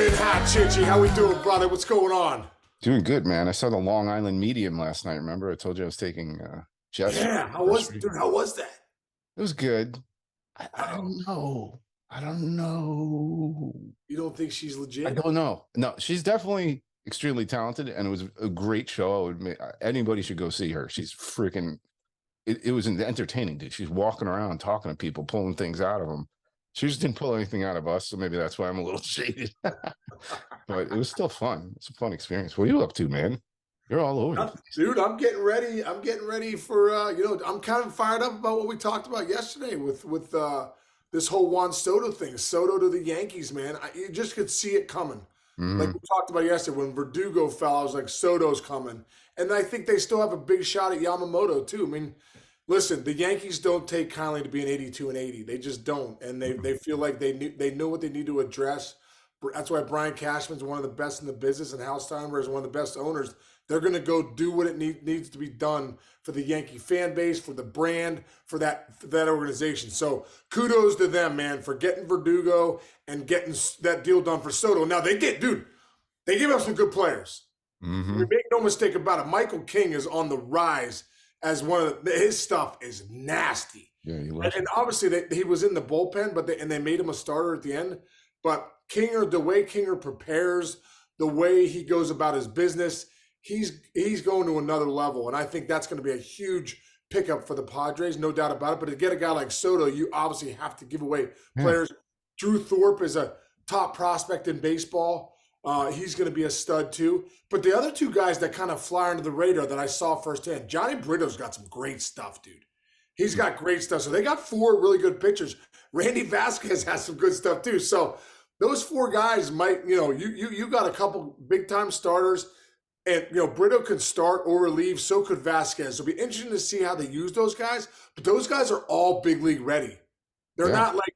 Morning, hot Chinchy. How we doing, brother? What's going on? Doing good, man. I saw the Long Island medium last night. Remember, I told you I was taking Jess. Yeah, how was that? It was good. I Uh-oh. don't know. I don't know. You don't think she's I legit? don't know. No, she's definitely extremely talented, and it was a great show. I would anybody should go see her. She's freaking. It was entertaining, dude. She's walking around, talking to people, pulling things out of them. She just didn't pull anything out of us, so maybe that's why I'm a little shaded. But it was still fun. It's a fun experience. What are you up to, man? You're all over the place. Dude, I'm getting ready. I'm getting ready for I'm kind of fired up about what we talked about yesterday with this whole Juan Soto thing. Soto to the Yankees, man. You just could see it coming. Like Mhm. we talked about yesterday when Verdugo fell, I was like, Soto's coming. And I think they still have a big shot at Yamamoto too. I mean, listen, the Yankees don't take kindly to being 82 and 80. They just don't. And they feel like they know what they need to address. That's why Brian Cashman's one of the best in the business, and Hal Steinbrenner is one of the best owners. They're going to go do what it needs to be done for the Yankee fan base, for the brand, for that organization. So kudos to them, man, for getting Verdugo and getting that deal done for Soto. Now they give up some good players. We Mhm. make no mistake about it. Michael King is on the rise as his stuff is nasty. Yeah, you And, left. and obviously he was in the bullpen, but they made him a starter at the end. But Kinger, the way Kinger prepares, the way he goes about his business, he's going to another level, and I think that's going to be a huge pickup for the Padres, no doubt about it. But to get a guy like Soto, you obviously have to give away Yeah. players. Drew Thorpe is a top prospect in baseball. He's going to be a stud too. But the other two guys that kind of fly under the radar that I saw firsthand, Johnny Brito's got some great stuff, dude. He's got great stuff. So they got four really good pitchers. Randy Vasquez has some good stuff too. So those four guys might, you got a couple big time starters, and Brito can start or relieve. So could Vasquez. It'll be interesting to see how they use those guys. But those guys are all big league ready. They're Yeah. not like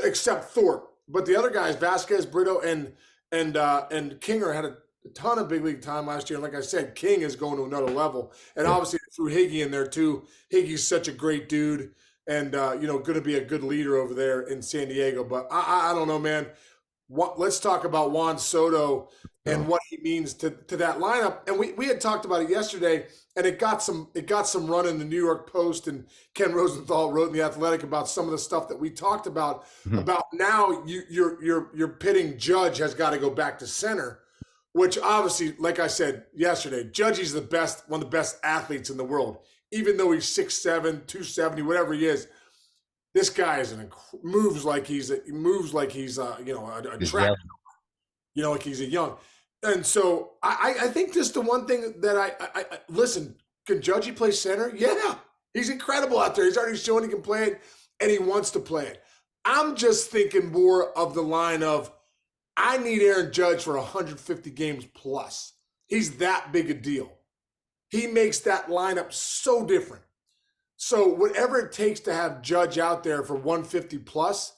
except Thorpe. But the other guys, Vasquez, Brito, and Kinger had a ton of big league time last year. And like I said, King is going to another level. And Yeah. obviously threw Higgy in there too. Higgy's such a great dude, and going to be a good leader over there in San Diego. But I don't know, man. Let's talk about Juan Soto and So, what he means to that lineup. And we had talked about it yesterday, and it got some run in the New York Post, and Ken Rosenthal wrote in the Athletic about some of the stuff that we talked about. mhm. About now, you're pitting Judge has got to go back to center, which obviously, like I said yesterday, Judge is one of the best athletes in the world. Even though he's 6'7", 270, whatever he is, this guy is moves like he's a He's track, young. like he's a young. And so I think just the one thing that I listen, can Judgy play center? Yeah, he's incredible out there. He's already shown he can play it, and he wants to play it. I'm just thinking more of the line of, I need Aaron Judge for 150 games plus. He's that big a deal. He makes that lineup so different. So whatever it takes to have Judge out there for 150 plus,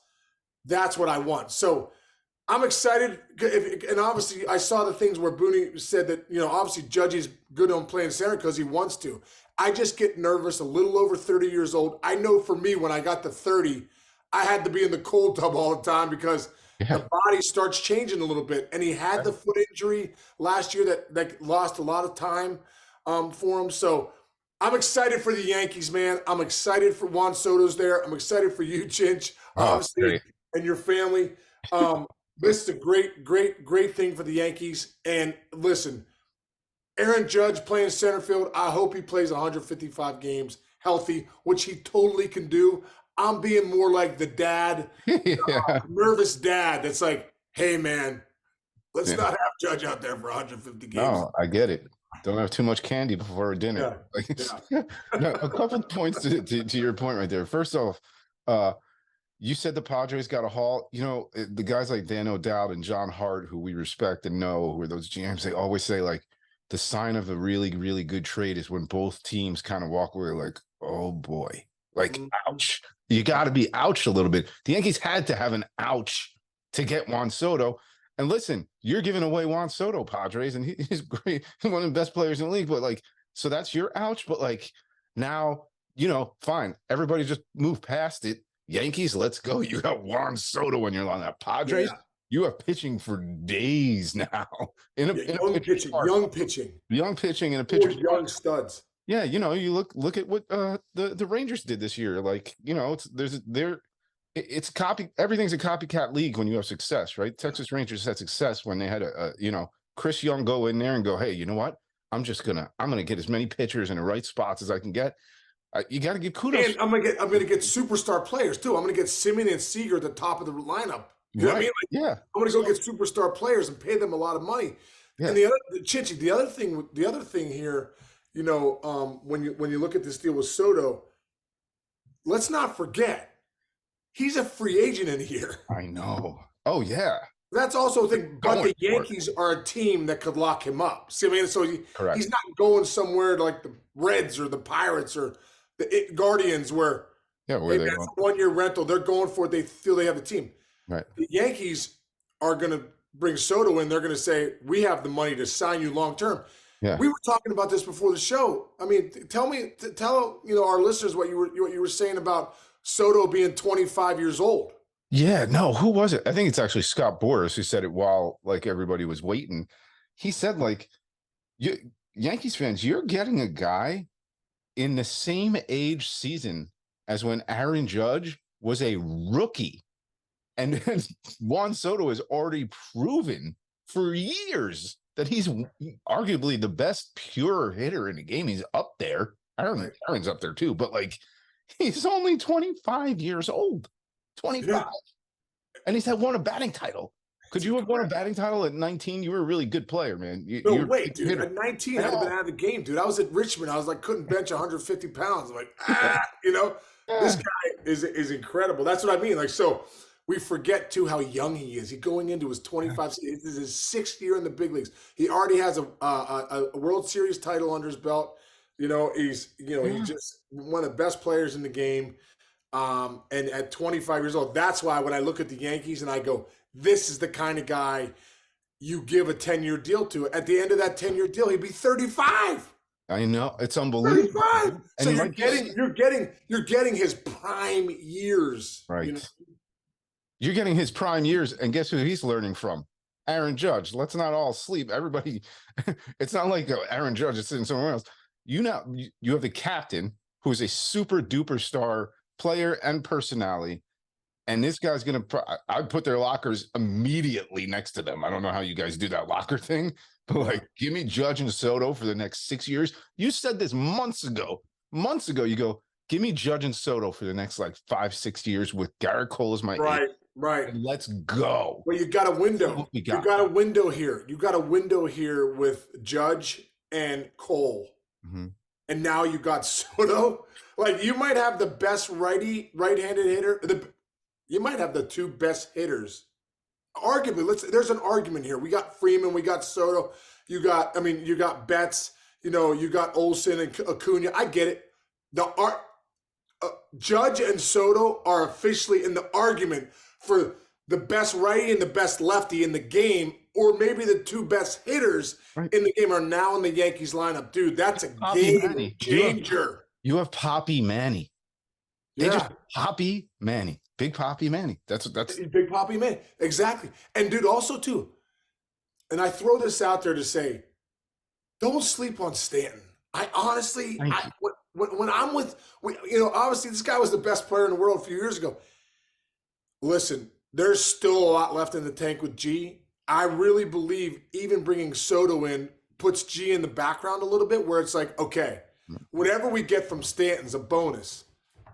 that's what I want. So I'm excited, and obviously I saw the things where Booney said that obviously Judge is good on playing center because he wants to. I just get nervous. A little over 30 years old. I know for me when I got to 30, I had to be in the cold tub all the time because Yeah. the body starts changing a little bit. And he had the foot injury last year that lost a lot of time for him. So I'm excited for the Yankees, man. I'm excited for Juan Soto's there. I'm excited for you, Chinch, Oh, obviously, great. and your family. This is a great, great, great thing for the Yankees. And listen, Aaron Judge playing center field, I hope he plays 155 games healthy, which he totally can do. I'm being more like the dad, Yeah. nervous dad that's like, hey, man, let's Yeah. not have Judge out there for 150 games. No, I get it. Don't have too much candy before dinner. Yeah, yeah. No, a couple points to your point right there. First off, you said the Padres got a haul. The guys like Dan O'Dowd and John Hart, who we respect and know, who are those GMs, they always say like the sign of a really, really good trade is when both teams kind of walk away like, oh boy, like ouch. You got to be ouch a little bit. The Yankees had to have an ouch to get Juan Soto. And listen, you're giving away Juan Soto, Padres, and he's great, one of the best players in the league. But like, so that's your ouch. But like now, fine. Everybody just move past it. Yankees, let's go. You got Juan Soto when you're on that. Padres, Yeah. You have pitching for days now in a, Yeah, in a young pitcher's pitching, park. Young pitching in a Four pitcher's park. young studs. Yeah, you know, you look at what the Rangers did this year. Like, you know, it's copy everything's a copycat league when you have success, right? Texas Rangers had success when they had you know, Chris Young go in there and go, hey, you know what? I'm gonna get as many pitchers in the right spots as I can get. You got to give kudos. And I'm gonna get superstar players too. I'm gonna get Simeon and Seager at the top of the lineup. You know what I mean? Like, Yeah. I'm gonna go get superstar players and pay them a lot of money. Yeah. And Chinchy, the other thing here, you know, when you look at this deal with Soto, let's not forget he's a free agent in here. I know. Oh yeah. That's also a thing. But the Going for it. Yankees are a team that could lock him up. See, I mean, so Correct. he's not going somewhere like the Reds or the Pirates or the Guardians where Yeah, where maybe they that's a 1-year rental. They're going for it. They feel they have the team. Right. The Yankees are going to bring Soto in. They're going to say, we have the money to sign you long term. Yeah. We were talking about this before the show. I mean, tell you know, our listeners what you were saying about Soto being 25 years old. Yeah, no, who was it? I think it's actually Scott Boras who said it while like everybody was waiting. He said, like, you Yankees fans, you're getting a guy in the same age season as when Aaron Judge was a rookie. And Juan Soto has already proven for years that he's arguably the best pure hitter in the game. He's up there. Aaron's up there too, but like he's only 25 years old. 25. Yeah. And he's won a batting title. Could you have won a batting title at 19? You were a really good player, man. No, wait, dude. At 19, I'd have been out of the game, dude. I was at Richmond. I was like, couldn't bench 150 pounds. I'm like, you know, this guy is incredible. That's what I mean. Like, so we forget, too, how young he is. He's going into his 25. This is his 6th year in the big leagues. He already has a World Series title under his belt. You know, he's just one of the best players in the game. And at 25 years old, that's why when I look at the Yankees and I go, this is the kind of guy you give a 10-year deal to. At the end of that 10-year deal, he'd be 35. I know, it's unbelievable. 35. So you're getting his prime years. Right. You know? You're getting his prime years, and guess who he's learning from? Aaron Judge. Let's not all sleep. Everybody, it's not like Aaron Judge is sitting somewhere else. You have a captain who's a super duper star player and personality, and this guy's gonna I'd put their lockers immediately next to them. I don't know how you guys do that locker thing, but like, give me Judge and Soto for the next 6 years. You said this months ago. You go, give me Judge and Soto for the next like 5-6 years with Garrett Cole as my right. And let's go. Well, you got a window. You got a window here. You got a window here with Judge and Cole. Mm-hmm. And now you got Soto. Like, you might have the best right-handed hitter. You might have the 2 best hitters. Arguably, there's an argument here. We got Freeman, we got Soto. You got Betts. You know, you got Olsen and Acuna. I get it. Judge and Soto are officially in the argument for the best righty and the best lefty in the game, or maybe the 2 best hitters in the game are now in the Yankees lineup. Dude, that's a game changer. You have Poppy Manny. They just Poppy Manny. Big Poppy Manny. That's Big Poppy Manny. Exactly. And dude, also too, and I throw this out there to say, don't sleep on Stanton. I honestly, when I'm with, you know, obviously this guy was the best player in the world a few years ago. Listen, there's still a lot left in the tank with G. I really believe even bringing Soto in puts G in the background a little bit, where it's like, okay, whatever we get from Stanton's a bonus.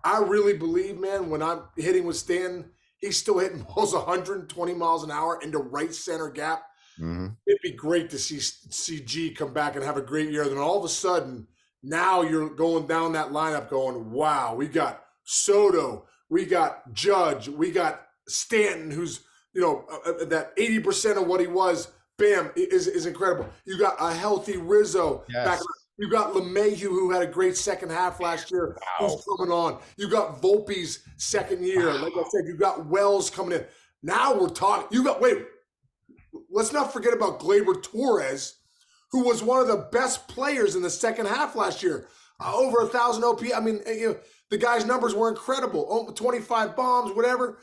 I really believe, man, when I'm hitting with Stanton, he's still hitting balls 120 miles an hour into right center gap. Mm-hmm. It'd be great to see G come back and have a great year. Then all of a sudden, now you're going down that lineup going, wow, we got Soto, we got Judge, we got Stanton, who's, you know, that 80% of what he was, bam, is incredible. You got a healthy Rizzo back. You got LeMahieu, who had a great second half last year, who's coming on. You got Volpe's second year. Like I said, you got Wells coming in. Now we're talking. Let's not forget about Gleyber Torres, who was one of the best players in the second half last year. Over 1,000 OP. I mean, you know, the guy's numbers were incredible. 25 bombs, whatever.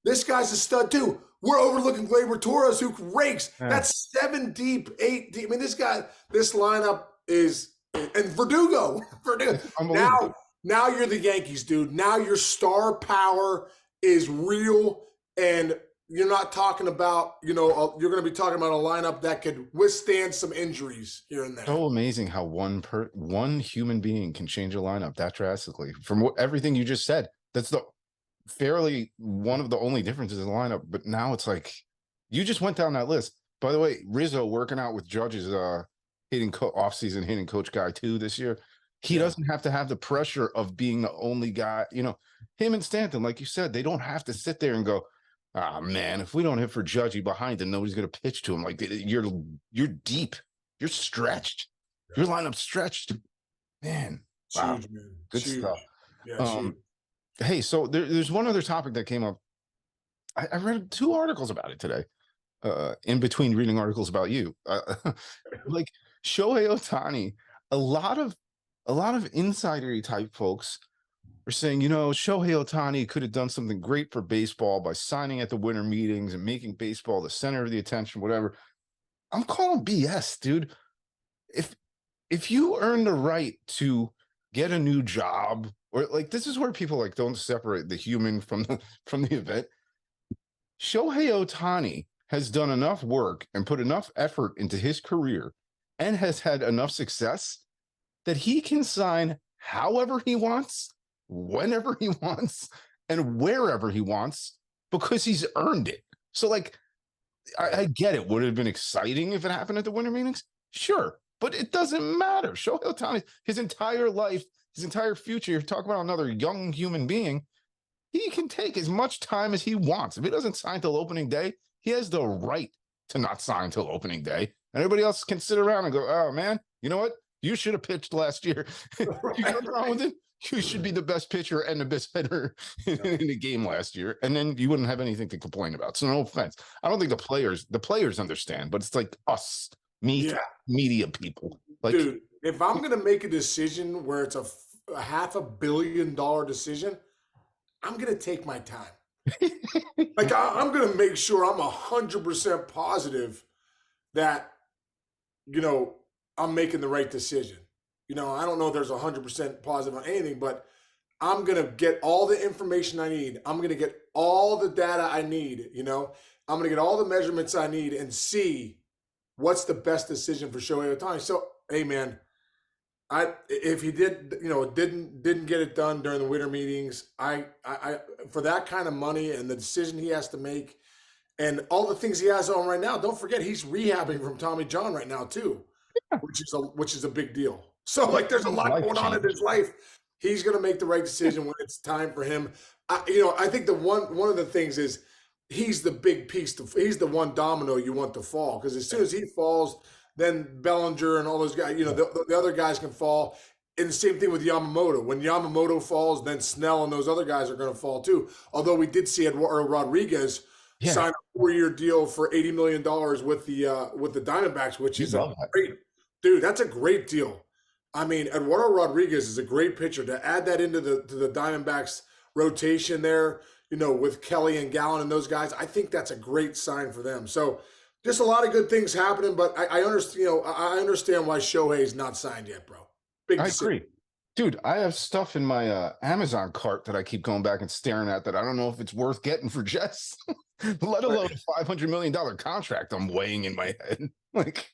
This guy's a stud too. we're overlooking Gleyber Torres, who rakes. Yeah. That's 7 deep, 8 deep. I mean, this lineup is, and Verdugo. Unbelievable. Now you're the Yankees, dude. Now your star power is real, and you're not talking about, you're going to be talking about a lineup that could withstand some injuries here and there. So amazing how one human being can change a lineup that drastically. From everything you just said, that's fairly one of the only differences in the lineup. But now it's like you just went down that list. By the way, Rizzo working out with Judge's offseason hitting coach guy too this year. He doesn't have to have the pressure of being the only guy. Him and Stanton, like you said, they don't have to sit there and go, "Ah, man, if we don't hit for Judgy behind him, nobody's going to pitch to him." Like you're deep, you're stretched, your lineup's stretched, man. Wow, huge, man. Good stuff. Yeah, hey, so there's one other topic that came up. I read 2 articles about it today. In between reading articles about you, like Shohei Ohtani, a lot of insidery type folks are saying, Shohei Ohtani could have done something great for baseball by signing at the winter meetings and making baseball the center of the attention, whatever. I'm calling BS, dude. If you earn the right to get a new job, or like, this is where people like don't separate the human from the event. Shohei Ohtani has done enough work and put enough effort into his career and has had enough success that he can sign however he wants, whenever he wants, and wherever he wants, because he's earned it. So, like, I get it. Would it have been exciting if it happened at the winter meetings? Sure, but it doesn't matter. Shohei Ohtani, his entire life, his entire future, you're talking about another young human being, he can take as much time as he wants. If he doesn't sign till opening day, he has the right to not sign till opening day. And everybody else can sit around and go, "Oh, man, you know what? You should have pitched last year." You got wrong with it. You should be the best pitcher and the best hitter in the game last year. And then you wouldn't have anything to complain about. So no offense. I don't think the players understand, but it's like us, media people. Like, dude, if I'm going to make a decision where it's a $500 million decision, I'm going to take my time. Like, I'm going to make sure I'm 100% positive that, I'm making the right decision. I don't know if there's 100% positive on anything, but I'm going to get all the information I need. I'm going to get all the data I need, I'm going to get all the measurements I need and see what's the best decision for Shohei Ohtani. So, hey, man, if he didn't get it done during the winter meetings, I for that kind of money and the decision he has to make and all the things he has on right now, don't forget he's rehabbing from Tommy John right now too, which is a big deal. So, like, there's a lot going on in his life. He's going to make the right decision when it's time for him. I think one of the things is he's the big piece. He's the one domino you want to fall, because as soon as he falls, then Bellinger and all those guys, the other guys can fall. And the same thing with Yamamoto. When Yamamoto falls, then Snell and those other guys are going to fall too. Although we did see Eduardo Rodriguez sign a 4-year deal for $80 million with the Diamondbacks, which is dude. That's a great deal. I mean, Eduardo Rodriguez is a great pitcher. To add that into the Diamondbacks rotation there, with Kelly and Gallen and those guys, I think that's a great sign for them. So, just a lot of good things happening, but I understand. I understand why Shohei's not signed yet, bro. I agree, dude. I have stuff in my Amazon cart that I keep going back and staring at that I don't know if it's worth getting for Jess, let alone a $500 million contract. I'm weighing in my head, like.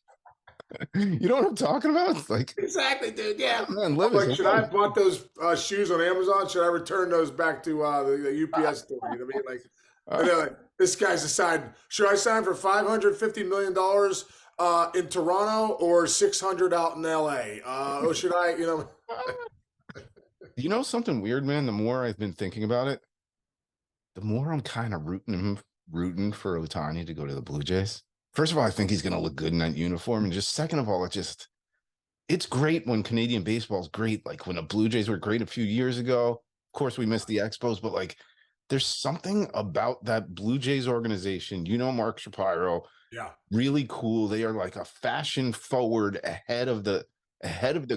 You know what I'm talking about? Like, exactly, dude. Yeah. Man, like, should I have bought those shoes on Amazon? Should I return those back to the UPS store? You know what I mean? Like, and they're like, this guy's deciding, should I sign for $550 million in Toronto or 600 out in LA? Or should I, You know something weird, man? The more I've been thinking about it, the more I'm kind of rooting for Ohtani to go to the Blue Jays. First of all, I think he's going to look good in that uniform. And just second of all, it's great when Canadian baseball is great. Like when the Blue Jays were great a few years ago. Of course, we missed the Expos, but like there's something about that Blue Jays organization. Mark Shapiro. Yeah. Really cool. They are like a fashion forward ahead of the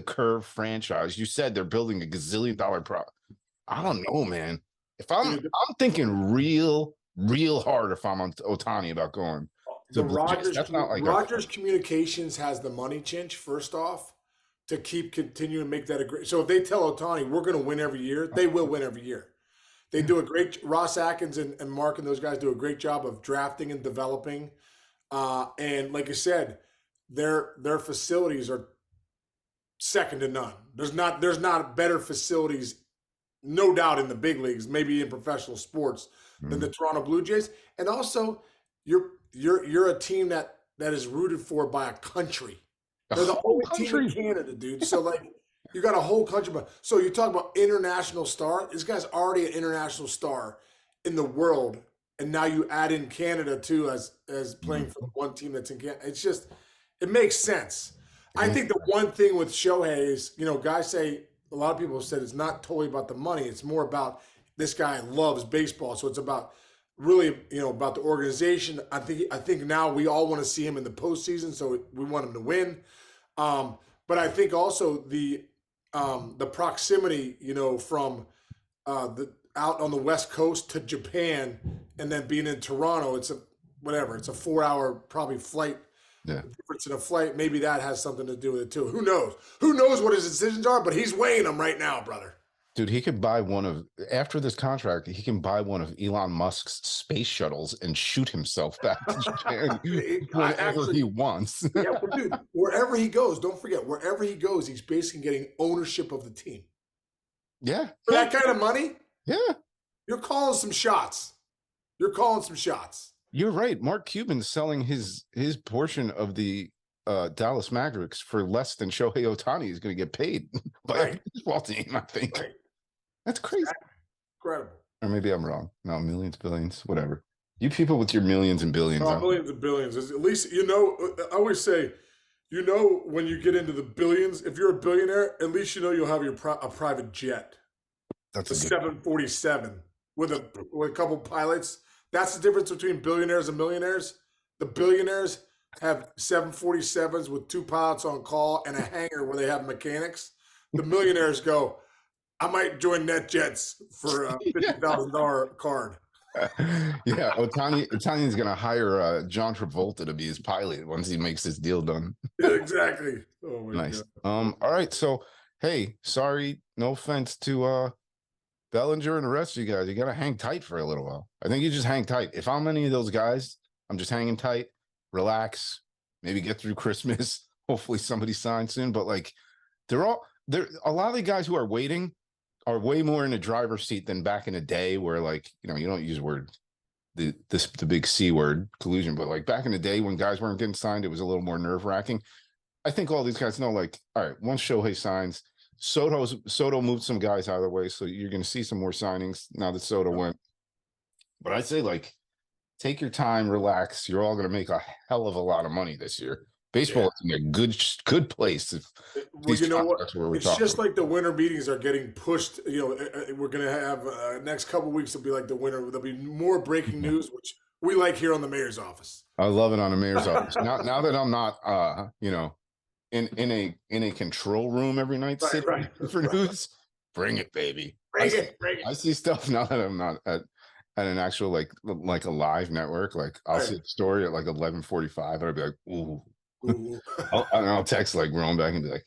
curve franchise. You said they're building a gazillion-dollar product. I don't know, man. If I'm thinking real real hard if I'm on Ohtani about going to The Blue Jays. Rogers That's not like Rogers Communications has the money, Chinch, first off, to keep continuing to make that a great. So if they tell Ohtani we're going to win every year, they will win every year. They do a great. Ross Atkins and Mark and those guys do a great job of drafting and developing. And like I said, their facilities are second to none. There's not better facilities, no doubt, in the big leagues, maybe in professional sports, than the Toronto Blue Jays. And also, you're a team that is rooted for by a country. They're the only team in Canada, dude. So like, you got a whole country. So you talk about international star. This guy's already an international star in the world, and now you add in Canada too as playing for the one team that's in Canada. It's just, it makes sense. I think the one thing with Shohei is, guys say, a lot of people have said it's not totally about the money. It's more about this guy loves baseball. So it's about really, about the organization. I think now we all want to see him in the postseason, so we want him to win. But I think also the proximity, from out on the West Coast to Japan, and then being in Toronto, it's a 4-hour probably flight. Yeah. Difference in a flight. Maybe that has something to do with it too. Who knows? Who knows what his decisions are? But he's weighing them right now, brother. Dude, he could buy after this contract, he can buy one of Elon Musk's space shuttles and shoot himself back to Japan whenever he wants. Yeah, but dude, wherever he goes, don't forget, wherever he goes, he's basically getting ownership of the team. Yeah. For that kind of money? Yeah. You're calling some shots. You're right. Mark Cuban's selling his portion of the Dallas Mavericks for less than Shohei Ohtani is going to get paid by a baseball team, I think. Right. That's crazy. Incredible. Or maybe I'm wrong. No, millions, billions, whatever. You people with your millions and billions. Oh, millions and billions. At least, I always say, when you get into the billions, if you're a billionaire, at least you'll have a private jet. That's a 747 with a couple pilots. That's the difference between billionaires and millionaires. The billionaires have 747s with 2 pilots on call and a hangar where they have mechanics. The millionaires go, I might join NetJets for a $50,000 card. Yeah, Ohtani's going to hire John Travolta to be his pilot once he makes this deal done. Yeah, exactly. Oh my nice. God. All right. So, hey, sorry, no offense to Bellinger and the rest of you guys. You got to hang tight for a little while. I think you just hang tight. If I'm any of those guys, I'm just hanging tight, relax, maybe get through Christmas. Hopefully somebody signs soon. But like, a lot of the guys who are waiting are way more in the driver's seat than back in the day where, like, you don't use the big C word, collusion, but like back in the day when guys weren't getting signed, it was a little more nerve wracking. I think all these guys know, like, all right, once Shohei signs, Soto moved some guys out of the way, so you're going to see some more signings now that Soto went. But I'd say, like, take your time, relax. You're all going to make a hell of a lot of money this year. Baseball is in a good place. Well, you know what? It's just like the winter meetings are getting pushed. We're going to have next couple of weeks will be like the winter. There'll be more breaking news, which we like here on the mayor's office. I love it on the mayor's office. Now that I'm not, in a control room every night sitting for news, bring it, baby. Bring it. I see stuff now that I'm not at an actual like a live network. Like I'll see a story at like 11:45. I'll be like, ooh. I'll text like Ron back and be like,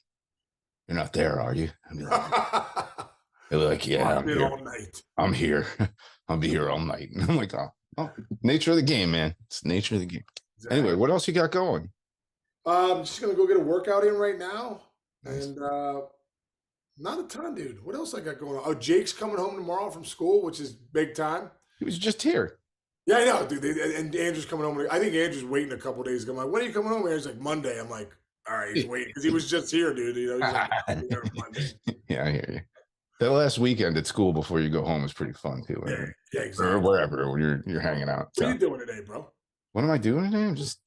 "You're not there, are you?" I'll be like, they'll be like, "Yeah, I'm here all night. I'm here. I'll be here all night." And I'm like, "Oh, nature of the game, man. It's nature of the game." Exactly. Anyway, what else you got going? I'm just gonna go get a workout in right now, and not a ton, dude. What else I got going on? Oh, Jake's coming home tomorrow from school, which is big time. He was just here. Yeah, I know, dude. And Andrew's coming home. I think Andrew's waiting a couple days. I'm like, when are you coming home? And he's like, Monday. I'm like, all right, he's waiting because he was just here, dude. He's like, Monday. Yeah, I hear you. That last weekend at school before you go home is pretty fun too. Yeah, exactly. Or wherever when you're hanging out. What are you doing today, bro? What am I doing today? I'm just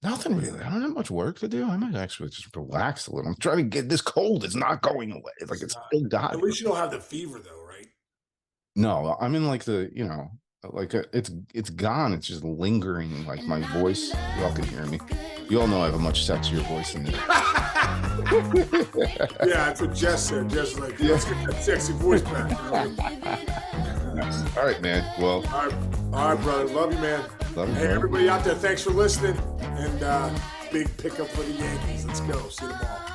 nothing really. I don't have much work to do. I might actually just relax a little. I'm trying to get this cold. It's not going away. It's like it's still got. At least you don't have the fever, though, right? No, I'm in like the it's gone. It's just lingering. Like my voice. Y'all can hear me. You all know I have a much sexier voice than this. Yeah, that's what Jess said. Jess like, let's get that sexy voice back. All right, man. Well, all right, brother. Love you, man. love you, Hey, bro. everybody out there, thanks for listening. And big pickup for the Yankees. Let's go. See you tomorrow.